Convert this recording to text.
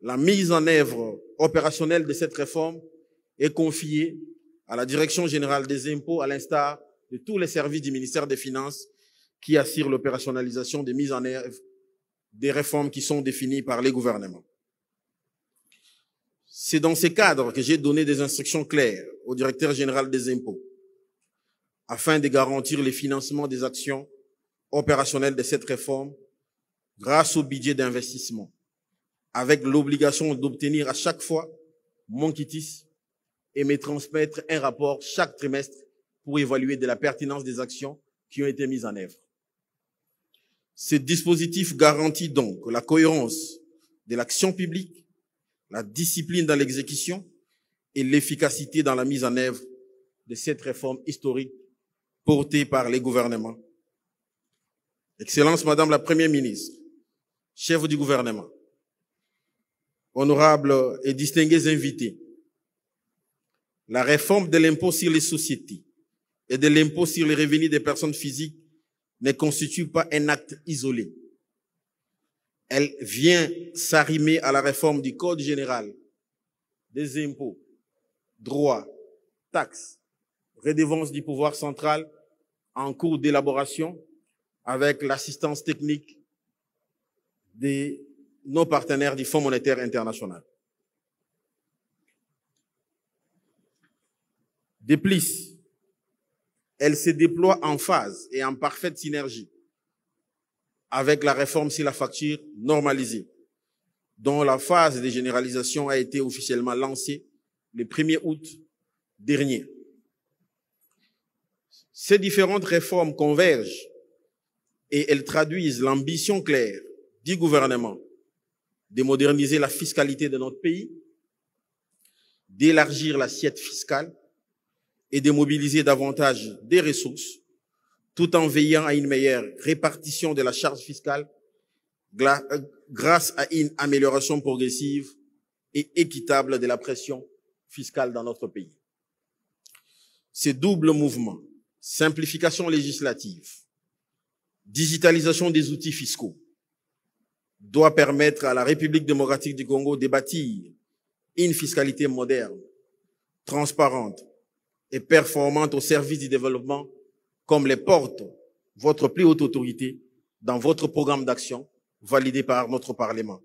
La mise en œuvre opérationnelle de cette réforme est confiée à la Direction générale des impôts, à l'instar de tous les services du ministère des Finances qui assurent l'opérationnalisation des mises en œuvre des réformes qui sont définies par les gouvernements. C'est dans ces cadres que j'ai donné des instructions claires au directeur général des impôts afin de garantir le financement des actions opérationnelles de cette réforme grâce au budget d'investissement, avec l'obligation d'obtenir à chaque fois mon quitus et me transmettre un rapport chaque trimestre pour évaluer de la pertinence des actions qui ont été mises en œuvre. Ce dispositif garantit donc la cohérence de l'action publique, la discipline dans l'exécution et l'efficacité dans la mise en œuvre de cette réforme historique portée par les gouvernements. Excellence Madame la Première ministre, chef du gouvernement, honorables et distingués invités, la réforme de l'impôt sur les sociétés et de l'impôt sur les revenus des personnes physiques ne constitue pas un acte isolé. Elle vient s'arrimer à la réforme du Code général des impôts, droits, taxes, redevances du pouvoir central en cours d'élaboration avec l'assistance technique de nos partenaires du Fonds monétaire international. De plus, elle se déploie en phase et en parfaite synergie avec la réforme sur la facture normalisée, dont la phase de généralisation a été officiellement lancée le 1er août dernier. Ces différentes réformes convergent et elles traduisent l'ambition claire du gouvernement de moderniser la fiscalité de notre pays, d'élargir l'assiette fiscale et de mobiliser davantage des ressources, tout en veillant à une meilleure répartition de la charge fiscale grâce à une amélioration progressive et équitable de la pression fiscale dans notre pays. Ce double mouvement, simplification législative, digitalisation des outils fiscaux, doit permettre à la République démocratique du Congo de bâtir une fiscalité moderne, transparente et performante au service du développement, comme les porte votre plus haute autorité dans votre programme d'action validé par notre Parlement.